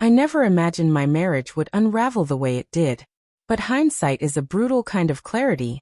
I never imagined my marriage would unravel the way it did. But hindsight is a brutal kind of clarity.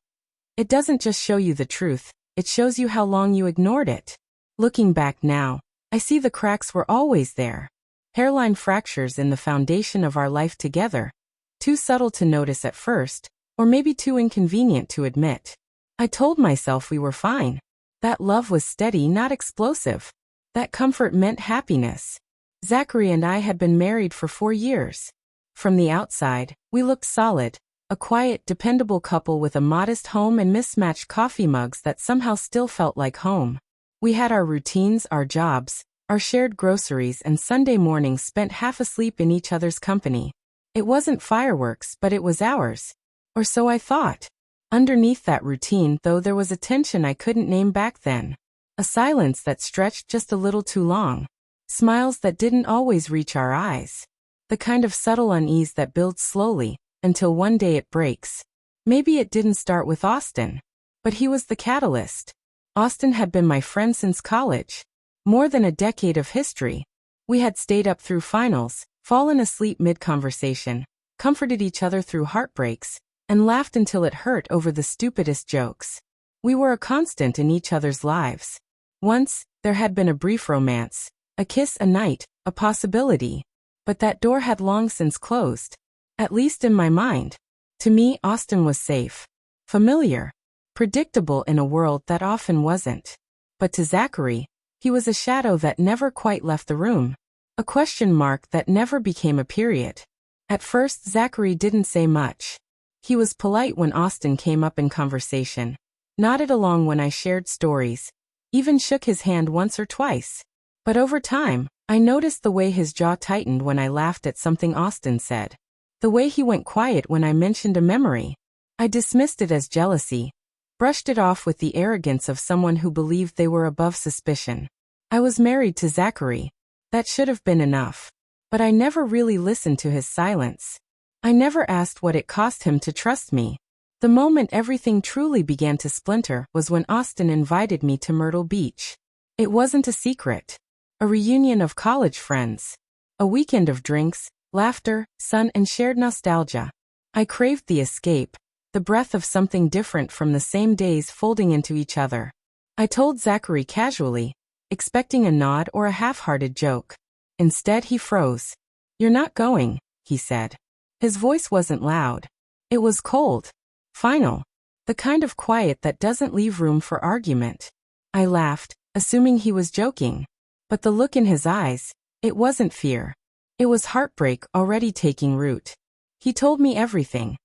It doesn't just show you the truth, it shows you how long you ignored it. Looking back now, I see the cracks were always there. Hairline fractures in the foundation of our life together. Too subtle to notice at first, or maybe too inconvenient to admit. I told myself we were fine. That love was steady, not explosive. That comfort meant happiness. Zachary and I had been married for 4 years. From the outside, we looked solid, a quiet, dependable couple with a modest home and mismatched coffee mugs that somehow still felt like home. We had our routines, our jobs, our shared groceries, and Sunday mornings spent half asleep in each other's company. It wasn't fireworks, but it was ours. Or so I thought. Underneath that routine, though, there was a tension I couldn't name back then. A silence that stretched just a little too long. Smiles that didn't always reach our eyes. The kind of subtle unease that builds slowly, until one day it breaks. Maybe it didn't start with Austin. But he was the catalyst. Austin had been my friend since college. More than a decade of history. We had stayed up through finals, fallen asleep mid-conversation, comforted each other through heartbreaks, and laughed until it hurt over the stupidest jokes. We were a constant in each other's lives. Once, there had been a brief romance, a kiss a night, a possibility. But that door had long since closed. At least in my mind. To me, Austin was safe. Familiar. Predictable in a world that often wasn't. But to Zachary, he was a shadow that never quite left the room. A question mark that never became a period. At first, Zachary didn't say much. He was polite when Austin came up in conversation. Nodded along when I shared stories. Even shook his hand once or twice. But over time, I noticed the way his jaw tightened when I laughed at something Austin said. The way he went quiet when I mentioned a memory. I dismissed it as jealousy. Brushed it off with the arrogance of someone who believed they were above suspicion. I was married to Zachary. That should have been enough. But I never really listened to his silence. I never asked what it cost him to trust me. The moment everything truly began to splinter was when Austin invited me to Myrtle Beach. It wasn't a secret. A reunion of college friends. A weekend of drinks, laughter, sun, and shared nostalgia. I craved the escape, the breath of something different from the same days folding into each other. I told Zachary casually, expecting a nod or a half-hearted joke. Instead, he froze. "You're not going," he said. His voice wasn't loud. It was cold. Final. The kind of quiet that doesn't leave room for argument. I laughed, assuming he was joking. But the look in his eyes, it wasn't fear. It was heartbreak already taking root. He told me everything.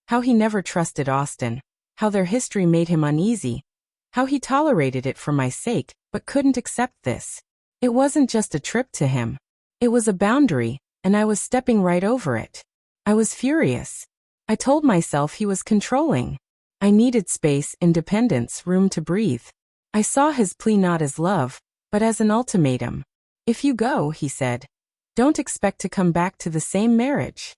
How he never trusted Austin. How their history made him uneasy. How he tolerated it for my sake, but couldn't accept this. It wasn't just a trip to him. It was a boundary, and I was stepping right over it. I was furious. I told myself he was controlling. I needed space, independence, room to breathe. I saw his plea not as love, but as an ultimatum. "If you go," he said, "don't expect to come back to the same marriage."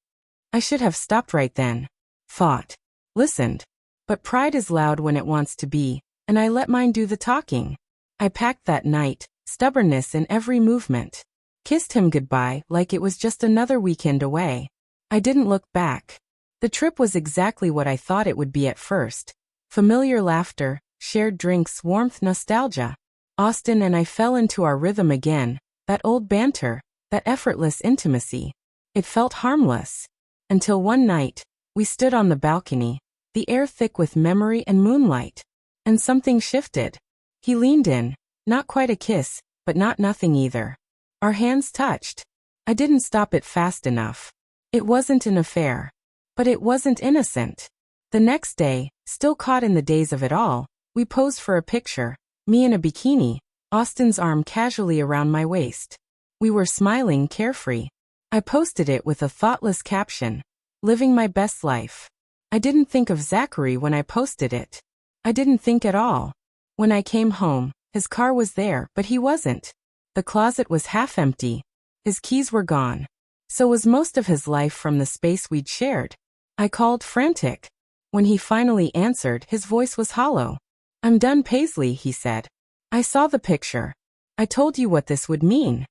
I should have stopped right then. Fought. Listened. But pride is loud when it wants to be, and I let mine do the talking. I packed that night, stubbornness in every movement. Kissed him goodbye like it was just another weekend away. I didn't look back. The trip was exactly what I thought it would be at first. Familiar laughter, shared drinks, warmth, nostalgia. Austin and I fell into our rhythm again, that old banter, that effortless intimacy. It felt harmless. Until one night, we stood on the balcony, the air thick with memory and moonlight. And something shifted. He leaned in, not quite a kiss, but not nothing either. Our hands touched. I didn't stop it fast enough. It wasn't an affair. But it wasn't innocent. The next day, still caught in the daze of it all, we posed for a picture. Me in a bikini, Austin's arm casually around my waist. We were smiling, carefree. I posted it with a thoughtless caption, "Living my best life." I didn't think of Zachary when I posted it. I didn't think at all. When I came home, his car was there, but he wasn't. The closet was half empty. His keys were gone. So was most of his life from the space we'd shared. I called, frantic. When he finally answered, his voice was hollow. "I'm done, Paisley," he said. "I saw the picture. I told you what this would mean."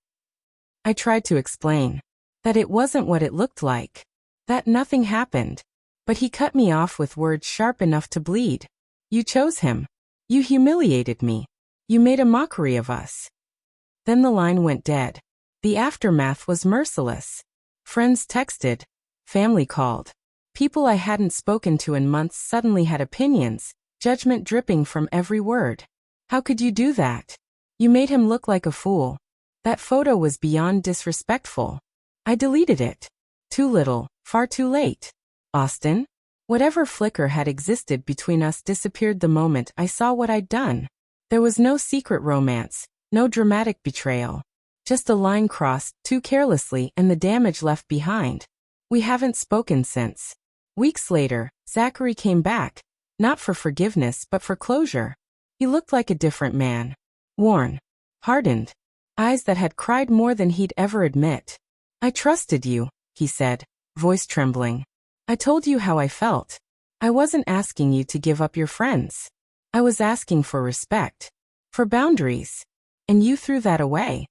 I tried to explain. That it wasn't what it looked like. That nothing happened. But he cut me off with words sharp enough to bleed. You chose him. You humiliated me. You made a mockery of us. Then the line went dead. The aftermath was merciless. Friends texted. Family called. People I hadn't spoken to in months suddenly had opinions, judgment dripping from every word. How could you do that? You made him look like a fool. That photo was beyond disrespectful. I deleted it. Too little, far too late. Austin? Whatever flicker had existed between us disappeared the moment I saw what I'd done. There was no secret romance, no dramatic betrayal. Just a line crossed too carelessly and the damage left behind. We haven't spoken since. Weeks later, Zachary came back, not for forgiveness but for closure. He looked like a different man. Worn. Hardened. Eyes that had cried more than he'd ever admit. I trusted you, he said, voice trembling. I told you how I felt. I wasn't asking you to give up your friends. I was asking for respect. For boundaries. And you threw that away.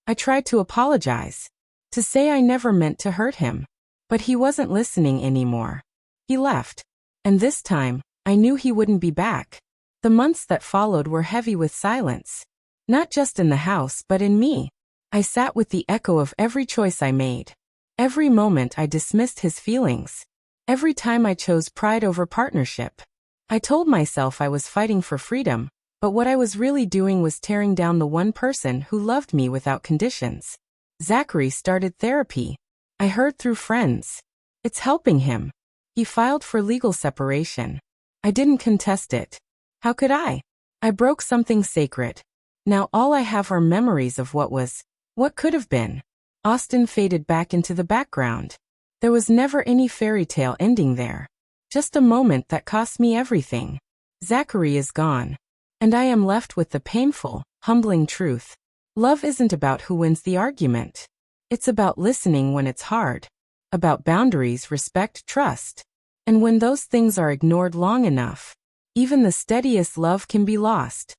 I tried to apologize. To say I never meant to hurt him. But he wasn't listening anymore. He left. And this time, I knew he wouldn't be back. The months that followed were heavy with silence. Not just in the house but in me. I sat with the echo of every choice I made. Every moment I dismissed his feelings. Every time I chose pride over partnership. I told myself I was fighting for freedom, but what I was really doing was tearing down the one person who loved me without conditions. Zachary started therapy. I heard through friends. It's helping him. He filed for legal separation. I didn't contest it. How could I? I broke something sacred. Now all I have are memories of what could have been. Austin faded back into the background. There was never any fairy tale ending there. Just a moment that cost me everything. Zachary is gone. And I am left with the painful, humbling truth. Love isn't about who wins the argument. It's about listening when it's hard. About boundaries, respect, trust. And when those things are ignored long enough, even the steadiest love can be lost.